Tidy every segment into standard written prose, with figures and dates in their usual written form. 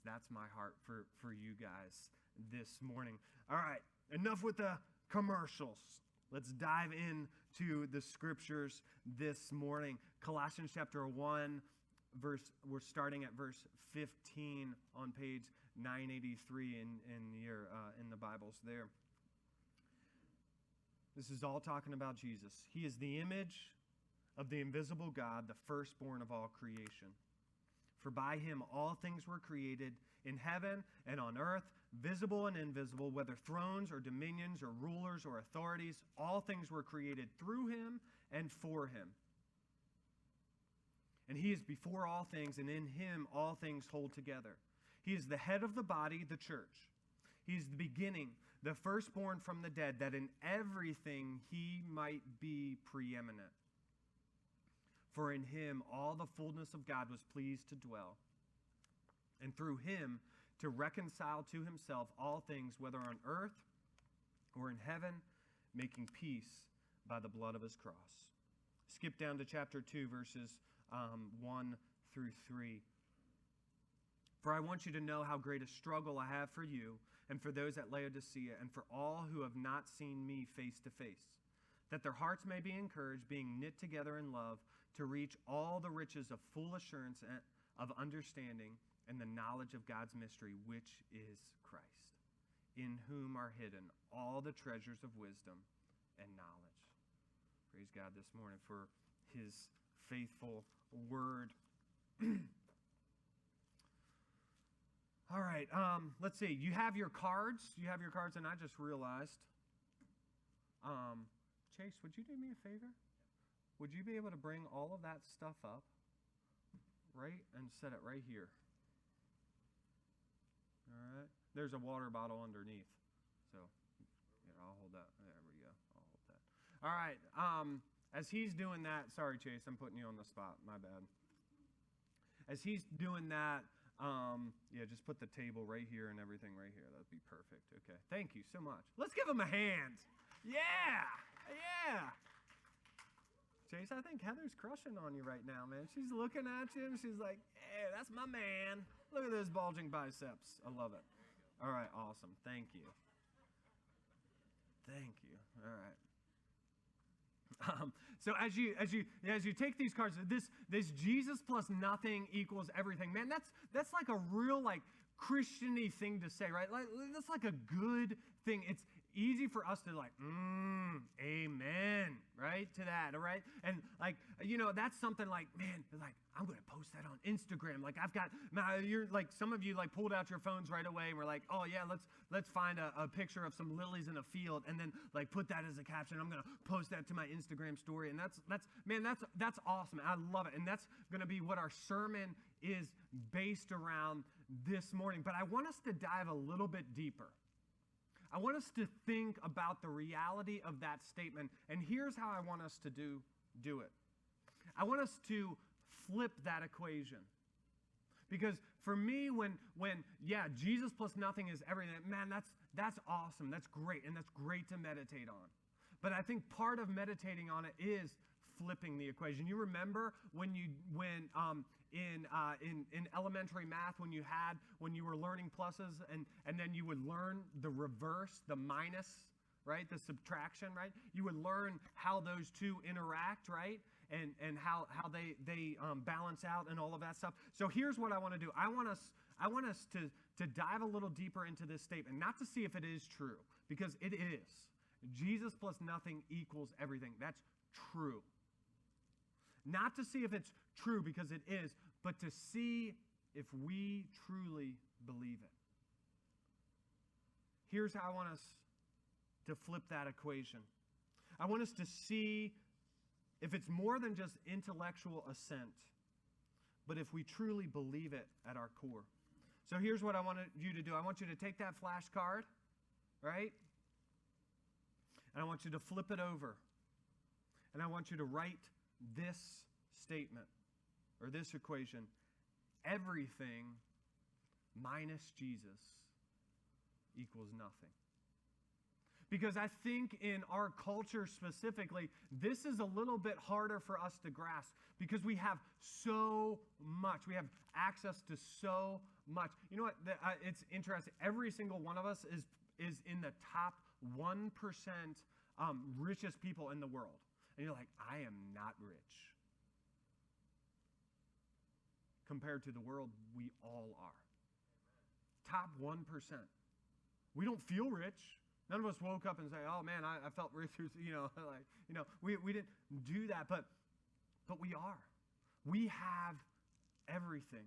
That's my heart for you guys this morning. All right, enough with the commercials. Let's dive into the scriptures this morning. Colossians chapter 1, we're starting at verse 15 on page 983 in the Bibles there. This is all talking about Jesus. He is the image of the invisible God, the firstborn of all creation. For by him all things were created in heaven and on earth, visible and invisible, whether thrones or dominions or rulers or authorities, all things were created through him and for him. And he is before all things, and in him all things hold together. He is the head of the body, the church. He is the beginning, the firstborn from the dead, that in everything he might be preeminent. For in him all the fullness of God was pleased to dwell, and through him to reconcile to himself all things, whether on earth or in heaven, making peace by the blood of his cross. Skip down to chapter 2, verses 1 through 3. For I want you to know how great a struggle I have for you and for those at Laodicea and for all who have not seen me face to face, that their hearts may be encouraged, being knit together in love, to reach all the riches of full assurance and of understanding and the knowledge of God's mystery, which is Christ, in whom are hidden all the treasures of wisdom and knowledge. Praise God this morning for his faithful word. All right, let's see. You have your cards. And I just realized, Chase, would you do me a favor? Would you be able to bring all of that stuff up, right, and set it right here? All right. There's a water bottle underneath. So, yeah, I'll hold that. There we go. I'll hold that. All right. As he's doing that, sorry, Chase, I'm putting you on the spot. My bad. As he's doing that, just put the table right here and everything right here. That'd be perfect. Okay. Thank you so much. Let's give him a hand. Yeah. Chase, I think Heather's crushing on you right now, man. She's looking at you and she's like, hey, that's my man. Look at those bulging biceps. I love it. All right, awesome. Thank you. All right. So as you take these cards, this Jesus plus nothing equals everything, man. That's like a real Christian-y thing to say, right? That's like a good thing. It's easy for us to amen, right, to that, all right? And that's something man, I'm going to post that on Instagram. I've got, some of you pulled out your phones right away and were like, oh yeah, let's find a picture of some lilies in a field and then put that as a caption. I'm going to post that to my Instagram story. And that's awesome. I love it. And that's going to be what our sermon is based around this morning. But I want us to dive a little bit deeper. I want us to think about the reality of that statement. And here's how I want us to do it. I want us to flip that equation. Because for me, when Jesus plus nothing is everything, man, that's awesome. That's great. And that's great to meditate on. But I think part of meditating on it is flipping the equation. You remember when in elementary math when you were learning pluses and then you would learn the reverse, the minus, right? The subtraction, right? You would learn how those two interact, right? And how they balance out and all of that stuff. So here's what I want to do. I want us to dive a little deeper into this statement, not to see if it is true, because it is. Jesus plus nothing equals everything. That's true. Not to see if it's true, because it is, but to see if we truly believe it. Here's how I want us to flip that equation. I want us to see if it's more than just intellectual assent, but if we truly believe it at our core. So here's what I want you to do. I want you to take that flashcard, right? And I want you to flip it over. And I want you to write this statement or this equation: everything minus Jesus equals nothing. Because I think in our culture specifically, this is a little bit harder for us to grasp because we have so much. We have access to so much. You know what? It's interesting. Every single one of us is in the top 1% richest people in the world. And you're like, I am not rich. Compared to the world, we all are. Top 1%. We don't feel rich. None of us woke up and say, oh man, I felt rich, we didn't do that, but we are. We have everything.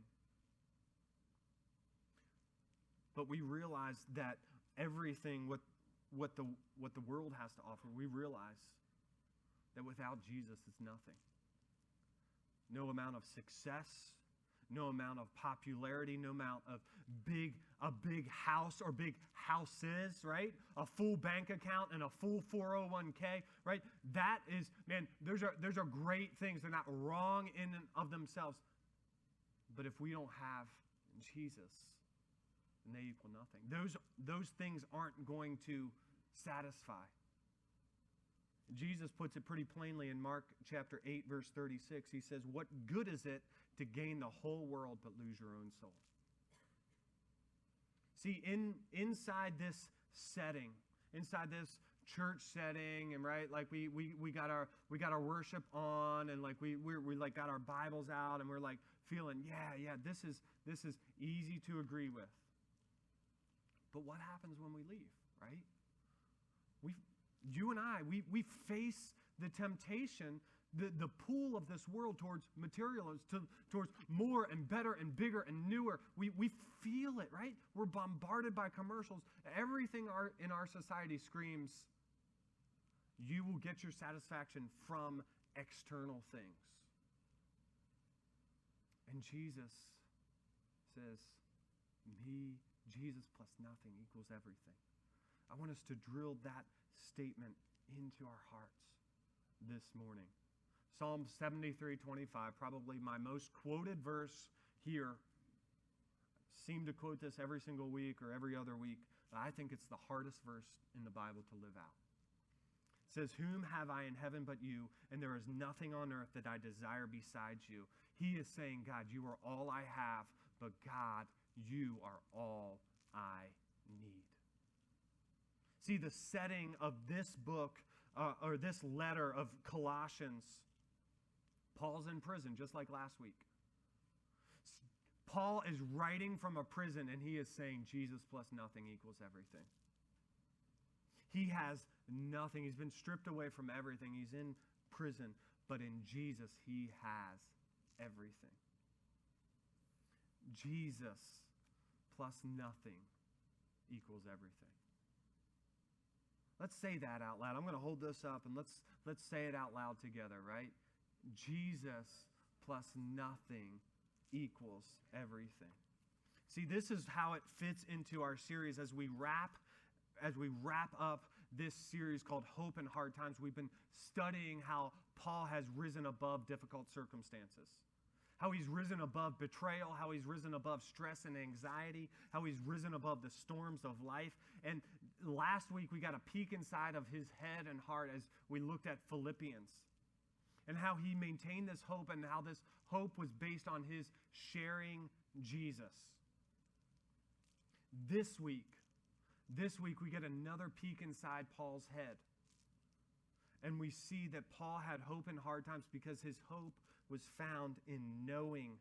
But we realize that everything, what the world has to offer, we realize that without Jesus, it's nothing. No amount of success, no amount of popularity, no amount of a big house or big houses, right? A full bank account and a full 401k, right? That is, man, those are great things. They're not wrong in and of themselves. But if we don't have Jesus, then they equal nothing. Those things aren't going to satisfy. Jesus puts it pretty plainly in Mark chapter 8, verse 36. He says, what good is it to gain the whole world but lose your own soul? See, inside this setting, inside this church setting, and right, like we got our worship on, and like we like got our Bibles out, and we're like feeling, yeah, this is easy to agree with. But what happens when we leave, right? You and I, we face the temptation, the pull of this world towards materialism, towards more and better and bigger and newer. We feel it, right? We're bombarded by commercials. Everything in our society screams, you will get your satisfaction from external things. And Jesus says, Jesus plus nothing equals everything. I want us to drill that statement into our hearts this morning. Psalm 73:25, probably my most quoted verse here. I seem to quote this every single week or every other week, but I think it's the hardest verse in the Bible to live out. It says, whom have I in heaven but you, and there is nothing on earth that I desire besides you. He is saying, God, you are all I have, but God, you are all I need. See, the setting of this book, or this letter of Colossians, Paul's in prison, just like last week. Paul is writing from a prison, and he is saying Jesus plus nothing equals everything. He has nothing. He's been stripped away from everything. He's in prison, but in Jesus, he has everything. Jesus plus nothing equals everything. Let's say that out loud. I'm going to hold this up, and let's say it out loud together, right? Jesus plus nothing equals everything. See, this is how it fits into our series as we wrap up this series called Hope in Hard Times. We've been studying how Paul has risen above difficult circumstances, how he's risen above betrayal, how he's risen above stress and anxiety, how he's risen above the storms of life. And last week we got a peek inside of his head and heart as we looked at Philippians and how he maintained this hope and how this hope was based on his sharing Jesus. This week we get another peek inside Paul's head. And we see that Paul had hope in hard times because his hope was found in knowing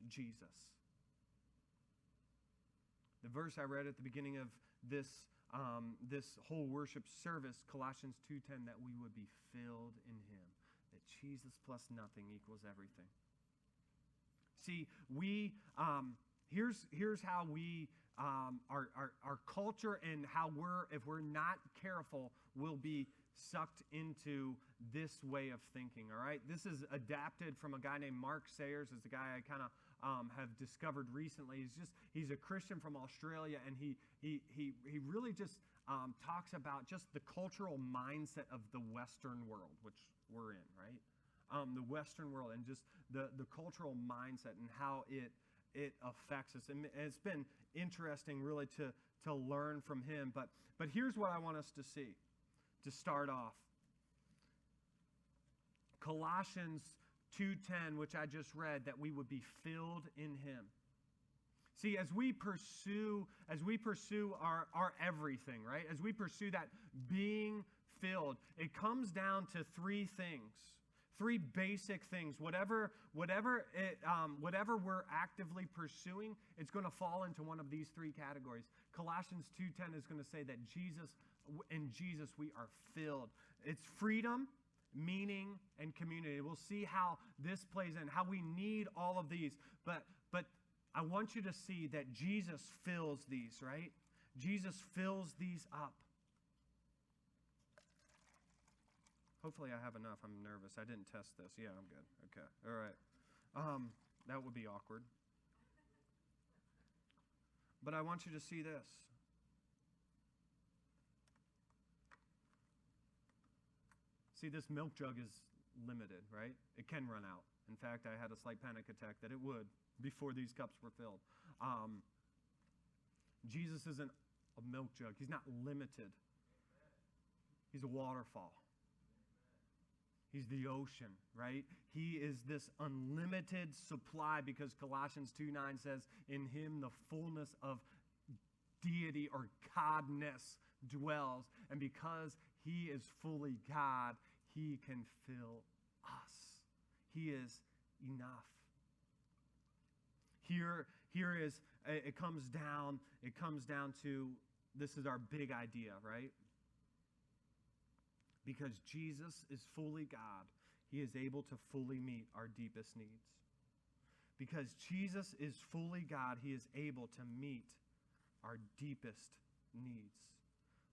Jesus. The verse I read at the beginning of this whole worship service, Colossians 2:10, that we would be filled in him, that Jesus plus nothing equals everything. See, here's how we our culture and how if we're not careful, will be sucked into this way of thinking, all right? This is adapted from a guy named Mark Sayers. It's a guy I kind of have discovered recently. He's a Christian from Australia, and he really just talks about just the cultural mindset of the Western world, which we're in, right? The Western world, and just the cultural mindset and how it affects us. And it's been interesting really to to learn from him. But here's what I want us to see to start off. Colossians 2:10, which I just read, that we would be filled in him. See, as we pursue our everything, right? As we pursue that being filled, it comes down to three things. Three basic things. Whatever we're actively pursuing, it's going to fall into one of these three categories. Colossians 2:10 is going to say that in Jesus we are filled. It's freedom, meaning, and community. We'll see how this plays in, how we need all of these. But I want you to see that Jesus fills these, right? Jesus fills these up. Hopefully I have enough. I'm nervous. I didn't test this. Yeah, I'm good. Okay. All right. That would be awkward. But I want you to see this. See, this milk jug is limited, right? It can run out. In fact, I had a slight panic attack that it would before these cups were filled. Jesus isn't a milk jug. He's not limited. He's a waterfall. He's the ocean, right? He is this unlimited supply because Colossians 2:9 says, in him the fullness of deity or godness dwells. And because he is fully God, he can fill us. He is enough. Here is, it comes down to, this is our big idea, right? Because Jesus is fully God, he is able to fully meet our deepest needs. Because Jesus is fully God, he is able to meet our deepest needs.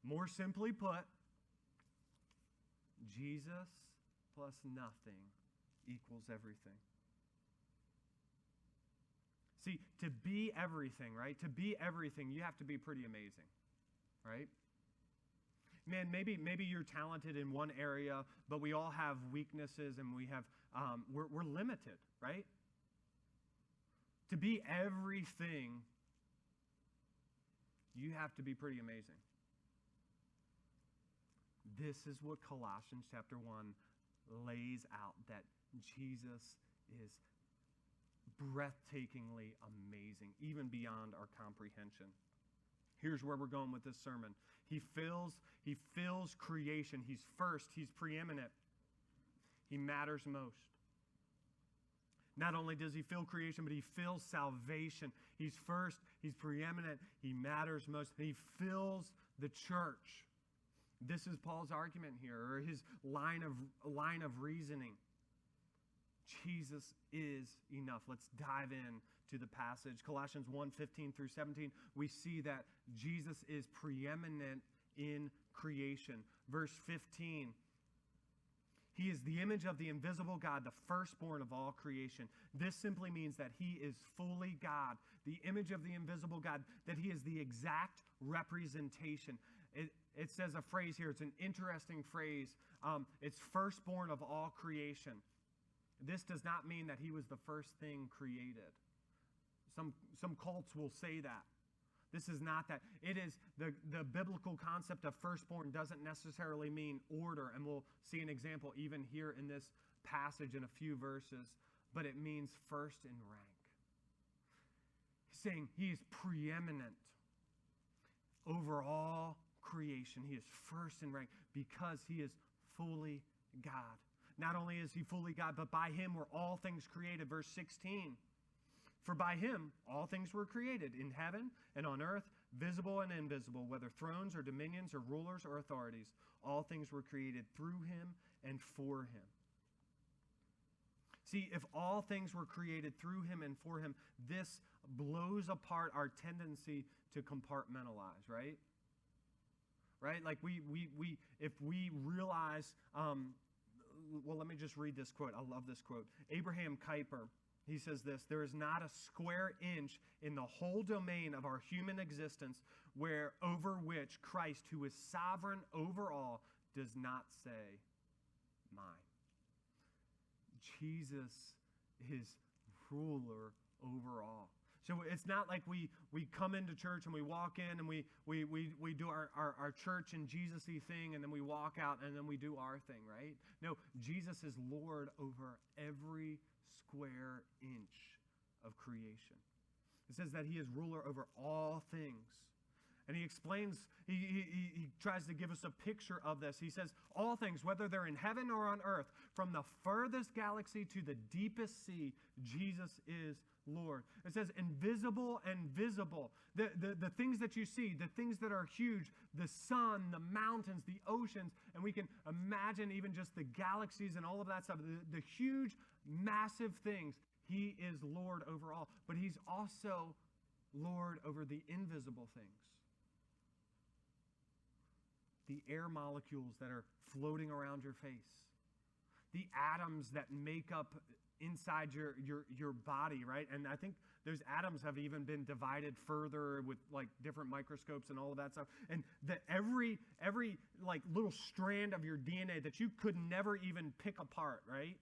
More simply put, Jesus plus nothing equals everything. See, to be everything, right? To be everything, you have to be pretty amazing, right? Man, maybe you're talented in one area, but we all have weaknesses and we're limited, right? To be everything, you have to be pretty amazing. This is what Colossians chapter 1 lays out, that Jesus is breathtakingly amazing, even beyond our comprehension. Here's where we're going with this sermon. He fills creation. He's first. He's preeminent. He matters most. Not only does he fill creation, but he fills salvation. He's first. He's preeminent. He matters most. He fills the church. This is Paul's argument here, or his line of reasoning. Jesus is enough. Let's dive in to the passage. Colossians 1:15 through 17, we see that Jesus is preeminent in creation. Verse 15, he is the image of the invisible God, the firstborn of all creation. This simply means that he is fully God, the image of the invisible God, that he is the exact representation. It says a phrase here. It's an interesting phrase. It's firstborn of all creation. This does not mean that he was the first thing created. Some cults will say that. This is not that. It is the biblical concept of firstborn doesn't necessarily mean order, and we'll see an example even here in this passage in a few verses, but it means first in rank. He's saying he is preeminent over all creation. He is first in rank because he is fully God. Not only is he fully God, but by him were all things created. Verse 16. For by him all things were created, in heaven and on earth, visible and invisible, whether thrones or dominions or rulers or authorities. All things were created through him and for him. See, if all things were created through him and for him, this blows apart our tendency to compartmentalize, right? Right? Like if we realize, well, let me just read this quote. I love this quote. Abraham Kuyper, he says this: there is not a square inch in the whole domain of our human existence over which Christ, who is sovereign over all, does not say, mine. Jesus is ruler over all. So it's not like we come into church and we walk in and we do our church and Jesus-y thing, and then we walk out and then we do our thing, right? No, Jesus is Lord over every square inch of creation. It says that he is ruler over all things. And he explains, he tries to give us a picture of this. He says, all things, whether they're in heaven or on earth, from the furthest galaxy to the deepest sea, Jesus is Lord. It says invisible and visible. The things that you see, the things that are huge, the sun, the mountains, the oceans, and we can imagine even just the galaxies and all of that stuff, the huge, massive things. He is Lord over all. But he's also Lord over the invisible things. The air molecules that are floating around your face, the atoms that make up inside your body, right? And I think those atoms have even been divided further with like different microscopes and all of that stuff. And every like little strand of your DNA that you could never even pick apart, right?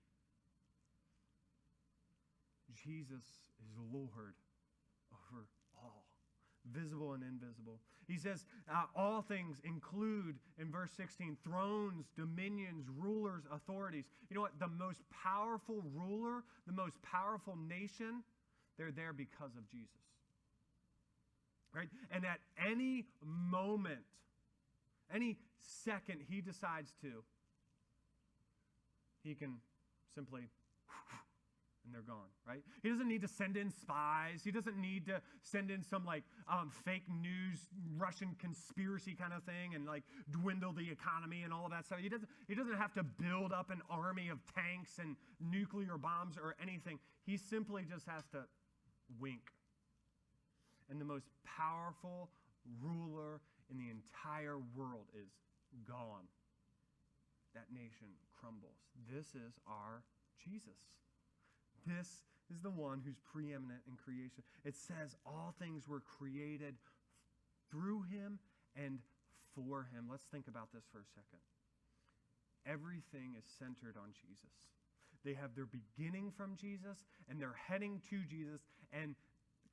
Jesus is Lord over all, visible and invisible. He says all things include, in verse 16, thrones, dominions, rulers, authorities. You know what? The most powerful ruler, the most powerful nation, they're there because of Jesus. Right? And at any moment, any second he decides to, he can simply and they're gone, right? He doesn't need to send in spies. He doesn't need to send in some like fake news, Russian conspiracy kind of thing and like dwindle the economy and all of that stuff. He doesn't have to build up an army of tanks and nuclear bombs or anything. He simply just has to wink. And the most powerful ruler in the entire world is gone. That nation crumbles. This is our Jesus. This is the one who's preeminent in creation. It says all things were created through him and for him. Let's think about this for a second. Everything is centered on Jesus. They have their beginning from Jesus, and they're heading to Jesus. And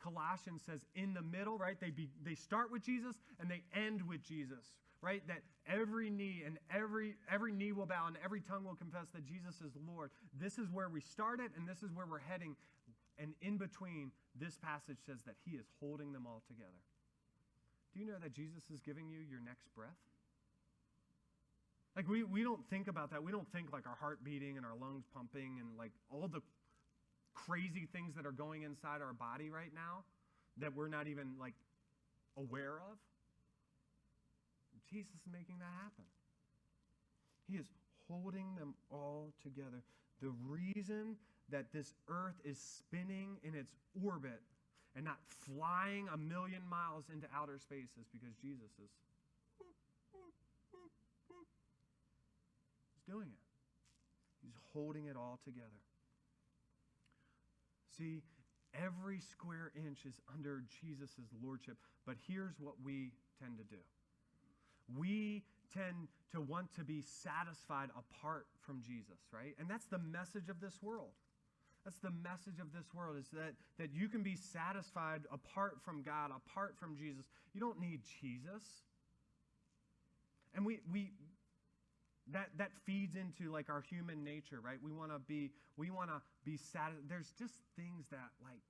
Colossians says in the middle, right? They start with Jesus, and they end with Jesus. Right? That every knee and every knee will bow and every tongue will confess that Jesus is Lord. This is where we started and this is where we're heading. And in between, this passage says that he is holding them all together. Do you know that Jesus is giving you your next breath? Like we don't think about that. We don't think like our heart beating and our lungs pumping and like all the crazy things that are going inside our body right now that we're not even like aware of. Jesus is making that happen. He is holding them all together. The reason that this earth is spinning in its orbit and not flying 1,000,000 miles into outer space is because Jesus is he's doing it. He's holding it all together. See, every square inch is under Jesus' lordship, but here's what we tend to do. We tend to want to be satisfied apart from Jesus, right? And that's the message of this world. That's the message of this world, is that you can be satisfied apart from God, apart from Jesus. You don't need Jesus. And that feeds into like our human nature, right? We want to be satisfied. There's just things that like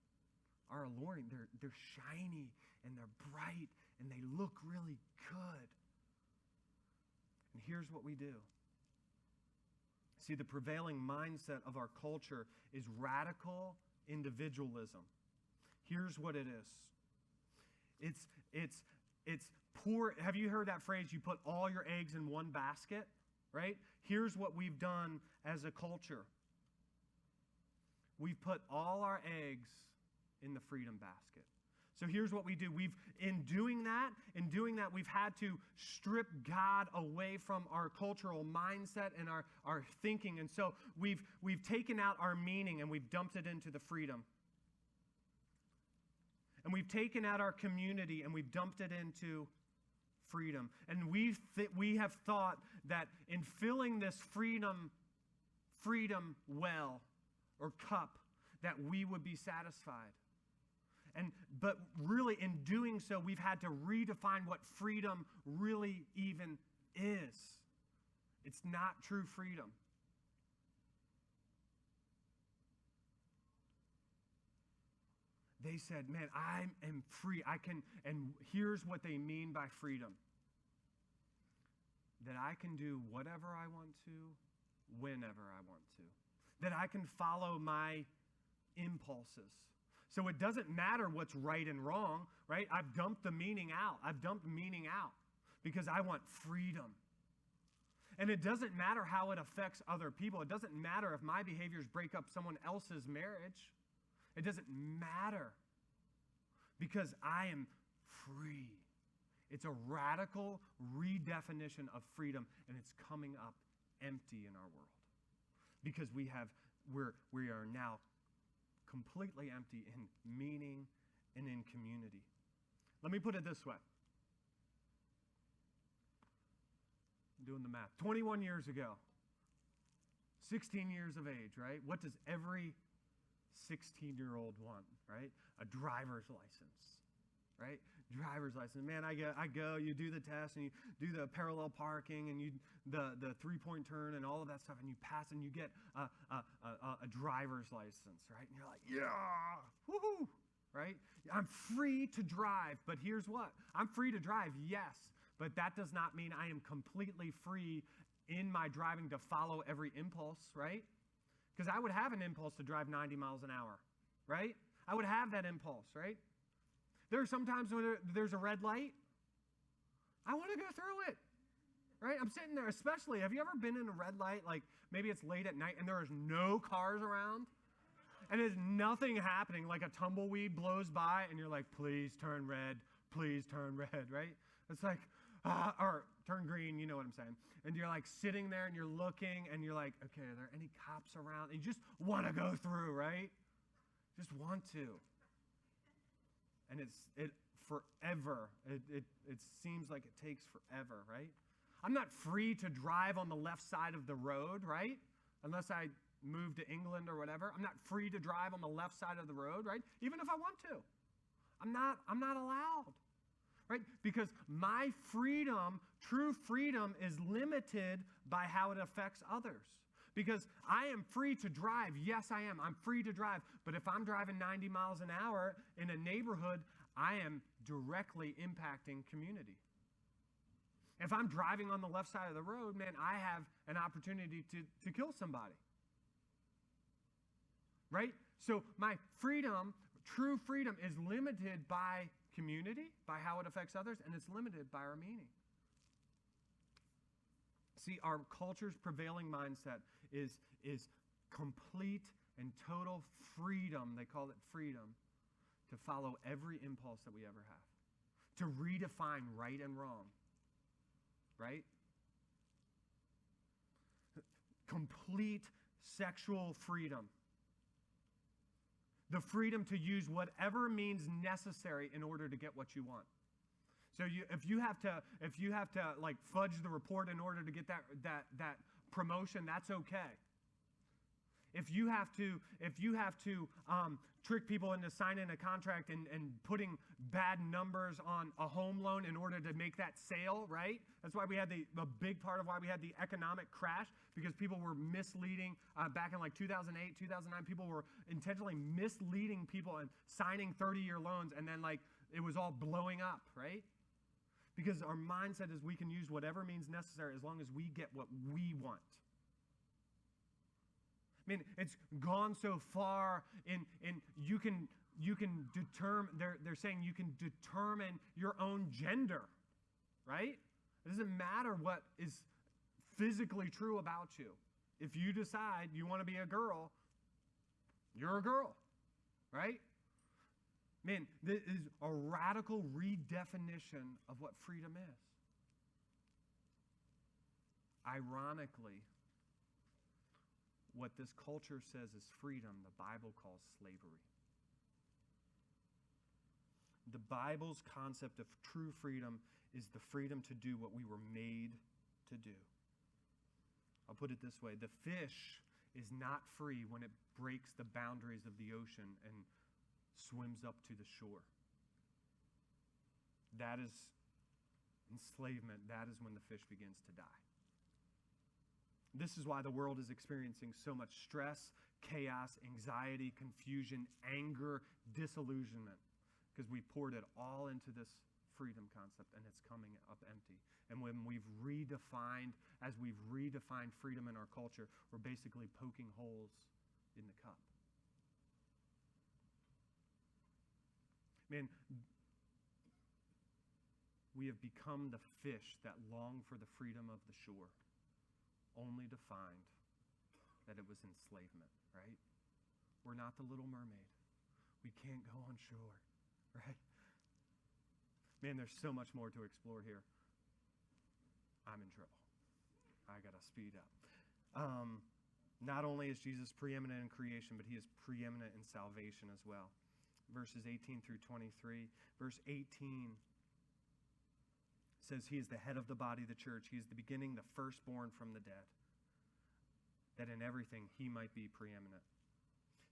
are alluring. They're shiny and they're bright and they look really good. And here's what we do. See, the prevailing mindset of our culture is radical individualism. Here's what it is. It's poor. Have you heard that phrase, you put all your eggs in one basket, right? Here's what we've done as a culture. We've put all our eggs in the freedom basket. So here's what we do. In doing that, we've had to strip God away from our cultural mindset and our thinking. And so we've taken out our meaning and we've dumped it into the freedom. And we've taken out our community and we've dumped it into freedom. And we have thought that in filling this freedom well or cup, that we would be satisfied. But really, in doing so, we've had to redefine what freedom really even is. It's not true freedom. They said, man, I am free. I can, and here's what they mean by freedom. That I can do whatever I want to, whenever I want to. That I can follow my impulses. So it doesn't matter what's right and wrong, right? I've dumped the meaning out. I've dumped meaning out because I want freedom. And it doesn't matter how it affects other people. It doesn't matter if my behaviors break up someone else's marriage. It doesn't matter because I am free. It's a radical redefinition of freedom, and it's coming up empty in our world because we are now completely empty in meaning and in community. Let me put it this way. I'm doing the math. 21 years ago, 16 years of age, right? What does every 16-year-old want, right? A driver's license, right? Driver's license. Man, I go, you do the test, and you do the parallel parking, and you the three-point turn, and all of that stuff, and you pass, and you get a driver's license, right? And you're like, yeah, woohoo, right? I'm free to drive, but here's what. I'm free to drive, yes, but that does not mean I am completely free in my driving to follow every impulse, right? Because I would have an impulse to drive 90 miles an hour, right? I would have that impulse, right? There are some times when there's a red light. I want to go through it, right? I'm sitting there, especially, have you ever been in a red light, like maybe it's late at night and there is no cars around and there's nothing happening, like a tumbleweed blows by and you're like, please turn red, right? It's like, or turn green, you know what I'm saying. And you're like sitting there and you're looking and you're like, okay, are there any cops around? And you just want to go through, right? Just want to. And it forever. It seems like it takes forever, right? I'm not free to drive on the left side of the road, right? Unless I move to England or whatever. I'm not free to drive on the left side of the road, right? Even if I want to. I'm not allowed. Right? Because my freedom, true freedom, is limited by how it affects others. Because I am free to drive. Yes, I am. I'm free to drive. But if I'm driving 90 miles an hour in a neighborhood, I am directly impacting community. If I'm driving on the left side of the road, man, I have an opportunity to kill somebody. Right? So my freedom, true freedom, is limited by community, by how it affects others, and it's limited by our meaning. See, our culture's prevailing mindset is complete and total freedom, they call it freedom, to follow every impulse that we ever have, to redefine right and wrong, right? Complete sexual freedom. The freedom to use whatever means necessary in order to get what you want. So if you have to like fudge the report in order to get that promotion, that's okay. If you have to trick people into signing a contract and putting bad numbers on a home loan in order to make that sale, right? That's why we had a big part of why we had the economic crash, because people were misleading back in like 2008, 2009. People were intentionally misleading people and signing 30-year loans, and then like it was all blowing up, right? Because our mindset is we can use whatever means necessary as long as we get what we want. I mean, it's gone so far in you can determine, they're saying you can determine your own gender, right? It doesn't matter what is physically true about you. If you decide you want to be a girl, you're a girl, right? Man, this is a radical redefinition of what freedom is. Ironically, what this culture says is freedom, the Bible calls slavery. The Bible's concept of true freedom is the freedom to do what we were made to do. I'll put it this way. The fish is not free when it breaks the boundaries of the ocean and swims up to the shore. That is enslavement. That is when the fish begins to die. This is why the world is experiencing so much stress, chaos, anxiety, confusion, anger, disillusionment, because we poured it all into this freedom concept, and it's coming up empty. And when we've redefined freedom in our culture, we're basically poking holes in the cup. Man, we have become the fish that long for the freedom of the shore, only to find that it was enslavement, right? We're not the Little Mermaid. We can't go on shore, right? Man, there's so much more to explore here. I'm in trouble. I got to speed up. Not only is Jesus preeminent in creation, but he is preeminent in salvation as well. Verses 18 through 23. Verse 18 says he is the head of the body, the church. He is the beginning, the firstborn from the dead, that in everything he might be preeminent.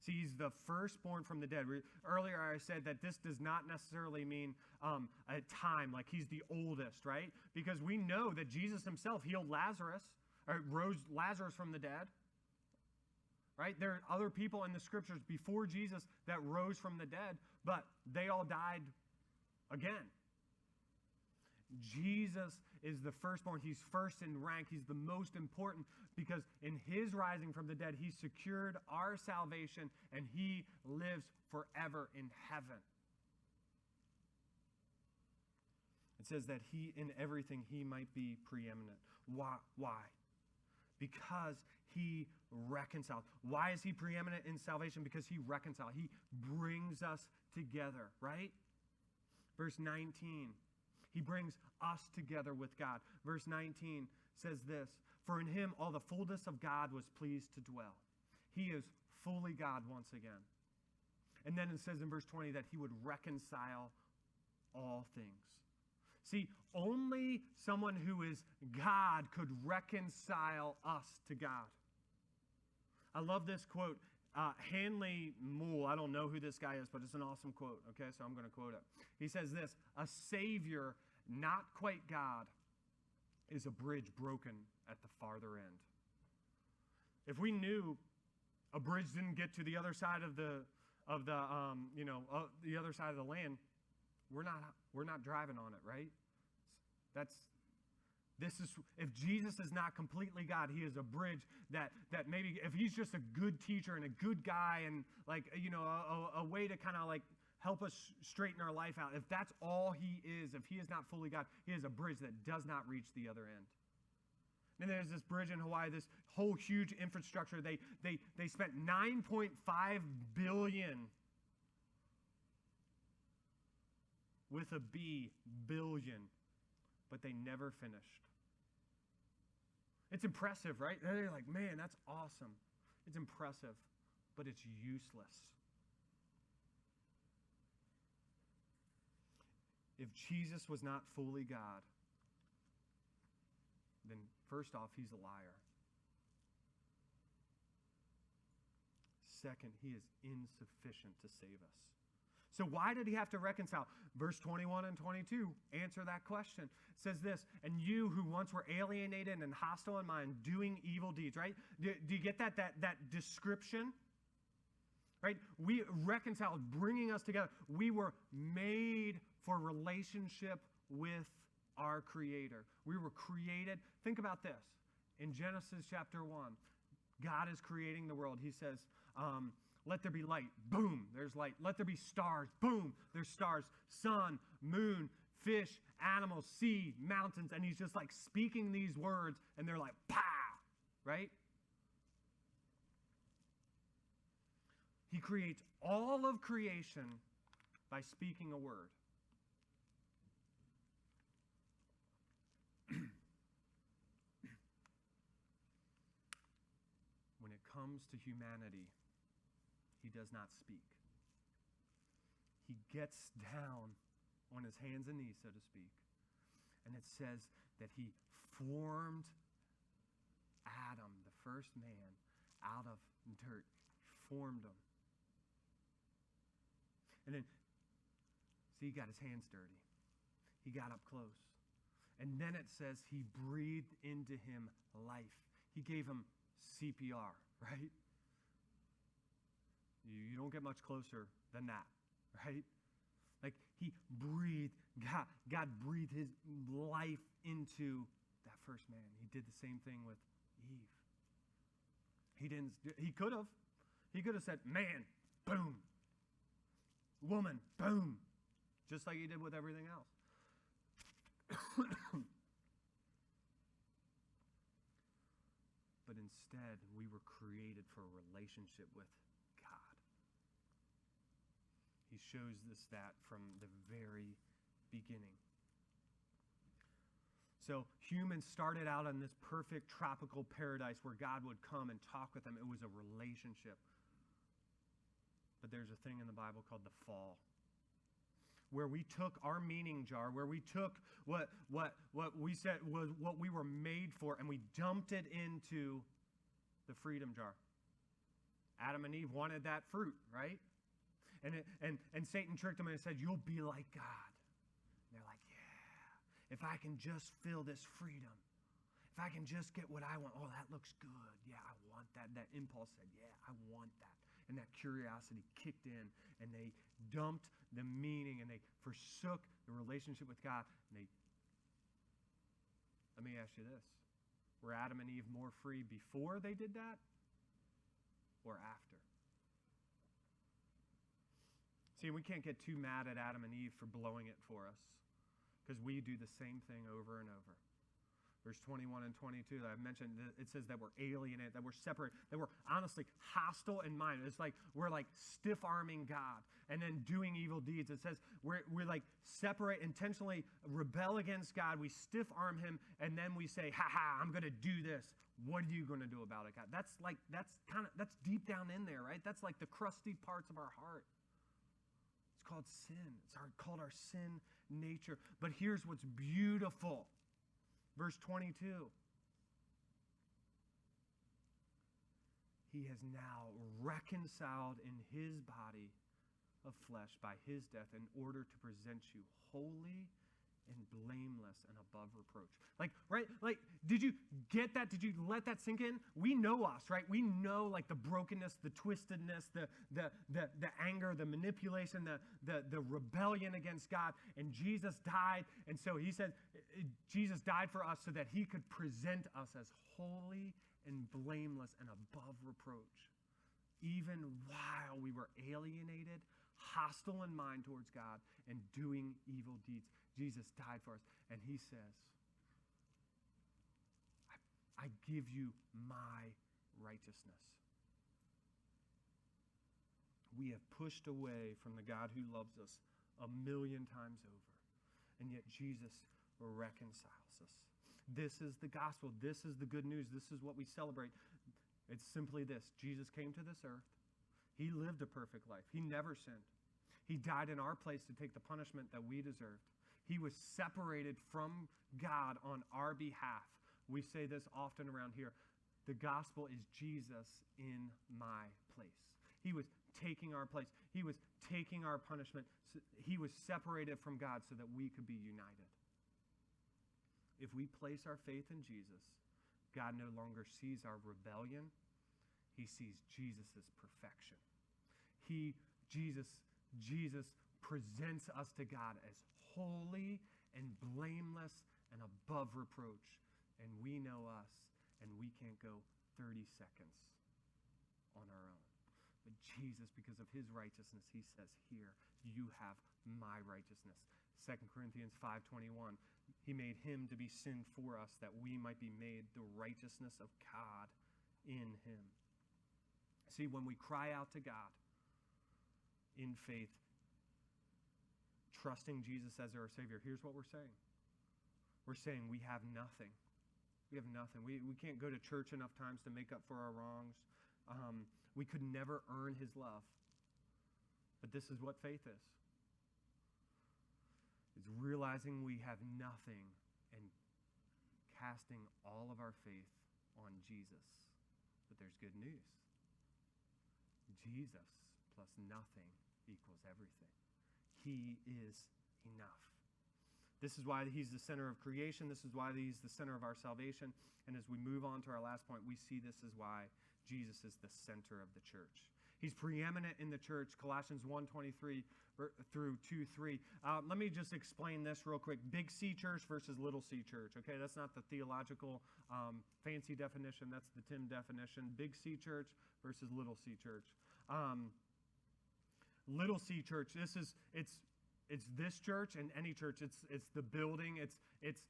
See, he's the firstborn from the dead. Earlier I said that this does not necessarily mean a time, like he's the oldest, right? Because we know that Jesus himself healed Lazarus, or rose Lazarus from the dead, right? There are other people in the scriptures before Jesus that rose from the dead, but they all died again. Jesus is the firstborn. He's first in rank. He's the most important because in his rising from the dead, he secured our salvation and he lives forever in heaven. It says that he, in everything, he might be preeminent. Why? Because he reconciled. Why is he preeminent in salvation? Because he reconciled. He brings us together, right? Verse 19. He brings us together with God. Verse 19 says this, for in him all the fullness of God was pleased to dwell. He is fully God once again. And then it says in verse 20 that he would reconcile all things. See, only someone who is God could reconcile us to God. I love this quote. Hanley Moule, I don't know who this guy is, but it's an awesome quote, okay? So I'm going to quote it. He says this, a Savior, not quite God, is a bridge broken at the farther end. If we knew a bridge didn't get to the other side of the other side of the land, we're not driving on it, right? If Jesus is not completely God, he is a bridge that maybe if he's just a good teacher and a good guy and a way to kind of like help us straighten our life out. If that's all he is, if he is not fully God, he is a bridge that does not reach the other end. And there's this bridge in Hawaii, this whole huge infrastructure. They spent $9.5 billion with a B, billion, but they never finished. It's impressive, right? They're like, man, that's awesome. It's impressive, but it's useless. If Jesus was not fully God, then first off, he's a liar. Second, he is insufficient to save us. So why did he have to reconcile? Verse 21 and 22 answer that question. It says this, and you who once were alienated and hostile in mind, doing evil deeds, right? Do you get that description? Right? We reconciled, bringing us together. We were made for relationship with our Creator. We were created. Think about this. In Genesis chapter 1, God is creating the world. He says, let there be light. Boom, there's light. Let there be stars. Boom, there's stars. Sun, moon, fish, animals, sea, mountains. And he's just like speaking these words, and they're like, pow, right? He creates all of creation by speaking a word. When it comes to humanity, he does not speak. He gets down on his hands and knees, so to speak. And it says that he formed Adam, the first man, out of dirt. He formed him. And then, see, he got his hands dirty. He got up close. And then it says he breathed into him life. He gave him CPR, right? You don't get much closer than that, right? Like he breathed, God breathed his life into that first man. He did the same thing with Eve. He could have said, man, boom. Woman, boom. Just like he did with everything else. But instead, we were created for a relationship with God. He shows us that from the very beginning. So humans started out in this perfect tropical paradise where God would come and talk with them. It was a relationship. But there's a thing in the Bible called the fall, where we took our meaning jar, where we took what we said was what we were made for, and we dumped it into the freedom jar. Adam and Eve wanted that fruit, right? And Satan tricked them and said, you'll be like God. And they're like, yeah, if I can just feel this freedom, if I can just get what I want, oh, that looks good. Yeah, I want that. That impulse said, yeah, I want that. And that curiosity kicked in, and they dumped the meaning, and they forsook the relationship with God. And let me ask you this. Were Adam and Eve more free before they did that or after? See, we can't get too mad at Adam and Eve for blowing it for us, because we do the same thing over and over. Verse 21 and 22 that I've mentioned, it says that we're alienated, that we're separate, that we're honestly hostile in mind. It's like we're like stiff-arming God and then doing evil deeds. It says we're like separate, intentionally rebel against God. We stiff-arm him, and then we say, ha, I'm going to do this. What are you going to do about it, God? That's deep down in there, right? That's like the crusty parts of our heart. It's called sin. It's called our sin nature. But here's what's beautiful. Verse 22. He has now reconciled in his body of flesh by his death in order to present you holy and blameless and above reproach. Like, did you get that? Did you let that sink in? We know us, right? We know like the brokenness, the twistedness, the anger, the manipulation, the rebellion against God. And Jesus died. And so he said, Jesus died for us so that he could present us as holy and blameless and above reproach. Even while we were alienated, hostile in mind towards God, and doing evil deeds, Jesus died for us. And he says, I give you my righteousness. We have pushed away from the God who loves us 1,000,000 times over. And yet Jesus reconciles us. This is the gospel. This is the good news. This is what we celebrate. It's simply this. Jesus came to this earth. He lived a perfect life. He never sinned. He died in our place to take the punishment that we deserved. He was separated from God on our behalf. We say this often around here. The gospel is Jesus in my place. He was taking our place. He was taking our punishment. He was separated from God so that we could be united. If we place our faith in Jesus, God no longer sees our rebellion. He sees Jesus' perfection. Jesus presents us to God as holy and blameless and above reproach. And we know us, and we can't go 30 seconds on our own. But Jesus, because of his righteousness, he says, here, you have my righteousness. 2 Corinthians 5:21, he made him to be sin for us, that we might be made the righteousness of God in him. See, when we cry out to God in faith, trusting Jesus as our Savior, here's what we're saying. We're saying we have nothing. We have nothing. We can't go to church enough times to make up for our wrongs. We could never earn his love. But this is what faith is. It's realizing we have nothing and casting all of our faith on Jesus. But there's good news. Jesus plus nothing equals everything. He is enough. This is why he's the center of creation. This is why he's the center of our salvation. And as we move on to our last point, we see this is why Jesus is the center of the church. He's preeminent in the church, Colossians 1:23 through 2:3. Let me just explain this real quick. Big C church versus little C church, okay? That's not the theological fancy definition. That's the Tim definition. Big C church versus little C church. Little C church, it's this church and any church. It's the building. It's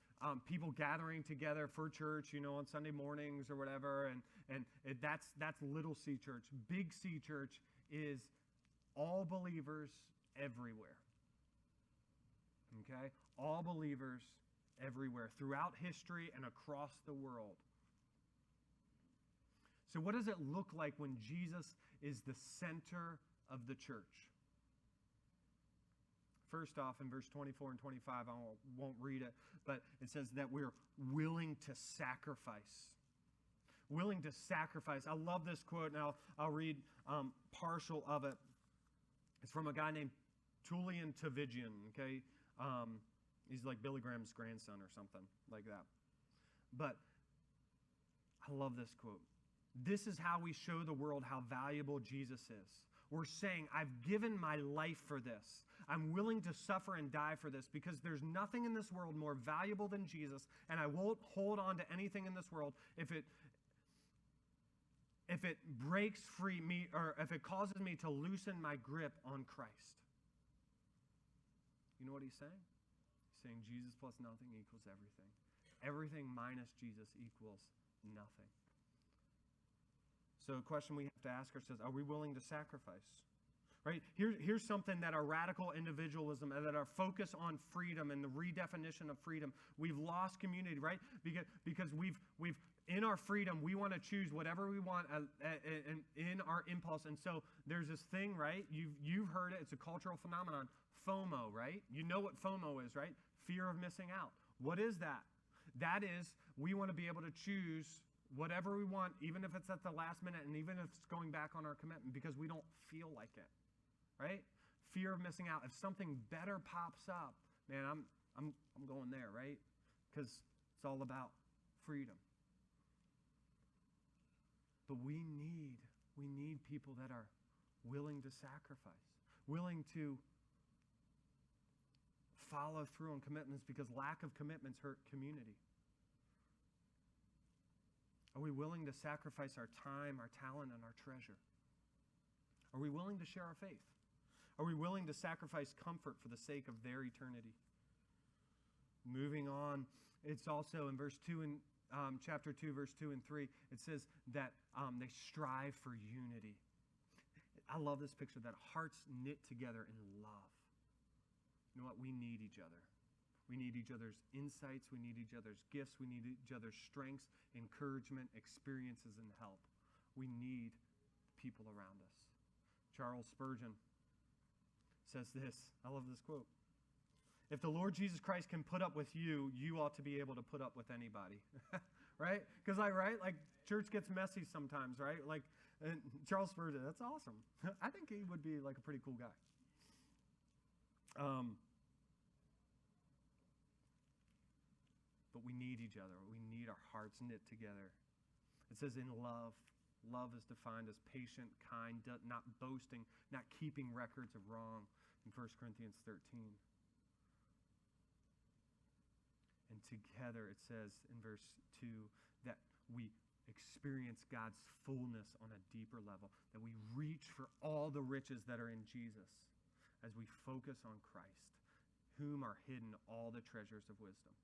people gathering together for church, on Sunday mornings or whatever. And that's little C church. Big C church is all believers everywhere. Okay? All believers everywhere throughout history and across the world. So what does it look like when Jesus is the center of the church? First off, in verse 24 and 25, I won't read it, but it says that we're willing to sacrifice. Willing to sacrifice. I love this quote. Now, I'll read partial of it. It's from a guy named Tullian Tavigian, okay? He's like Billy Graham's grandson or something like that. But I love this quote. This is how we show the world how valuable Jesus is. We're saying, I've given my life for this. I'm willing to suffer and die for this because there's nothing in this world more valuable than Jesus, and I won't hold on to anything in this world if it breaks free me or if it causes me to loosen my grip on Christ. You know what he's saying? He's saying Jesus plus nothing equals everything. Everything minus Jesus equals nothing. So a question we have to ask ourselves, are we willing to sacrifice? Right? Here's something that our radical individualism and that our focus on freedom and the redefinition of freedom, we've lost community, right? Because we've in our freedom, we want to choose whatever we want in our impulse. And so there's this thing, right? You've heard it. It's a cultural phenomenon. FOMO, right? You know what FOMO is, right? Fear of missing out. What is that? That is, we want to be able to choose whatever we want, even if it's at the last minute and even if it's going back on our commitment because we don't feel like it, right? Fear of missing out. If something better pops up, man, I'm going there, right? Because it's all about freedom. But we need people that are willing to sacrifice, willing to follow through on commitments because lack of commitments hurt community. Are we willing to sacrifice our time, our talent, and our treasure? Are we willing to share our faith? Are we willing to sacrifice comfort for the sake of their eternity? Moving on, it's also in verse 2 and chapter 2, verse 2 and 3, it says that they strive for unity. I love this picture, that hearts knit together in love. You know what? We need each other. We need each other's insights. We need each other's gifts. We need each other's strengths, encouragement, experiences, and help. We need people around us. Charles Spurgeon says this. I love this quote. If the Lord Jesus Christ can put up with you, you ought to be able to put up with anybody. Right? Because church gets messy sometimes, right? And Charles Spurgeon, that's awesome. I think he would be like a pretty cool guy. But we need each other. We need our hearts knit together. It says in love. Love is defined as patient, kind, not boasting, not keeping records of wrong in 1 Corinthians 13. And together it says in verse 2 that we experience God's fullness on a deeper level, that we reach for all the riches that are in Jesus as we focus on Christ, whom are hidden all the treasures of wisdom.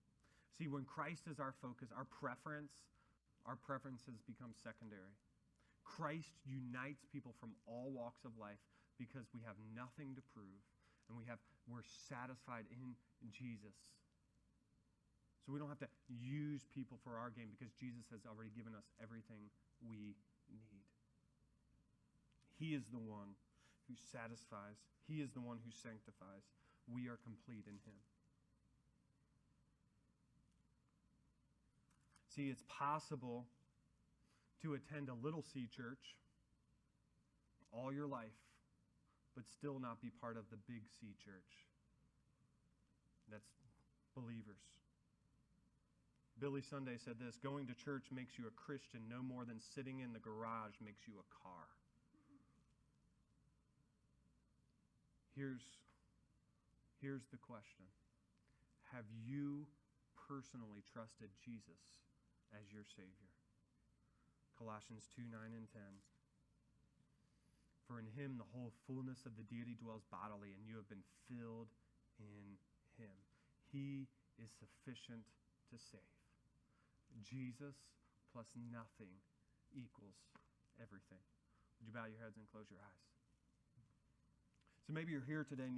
See, when Christ is our focus, our preferences become secondary. Christ unites people from all walks of life because we have nothing to prove and we're satisfied in Jesus. So we don't have to use people for our gain because Jesus has already given us everything we need. He is the one who satisfies. He is the one who sanctifies. We are complete in him. See, it's possible to attend a little C church all your life, but still not be part of the big C church. That's believers. Billy Sunday said this, going to church makes you a Christian no more than sitting in the garage makes you a car. Here's the question. Have you personally trusted Jesus as your Savior? Colossians 2:9 and 10. For in him the whole fullness of the deity dwells bodily, and you have been filled in him. He is sufficient to save. Jesus plus nothing equals everything. Would you bow your heads and close your eyes? So maybe you're here today and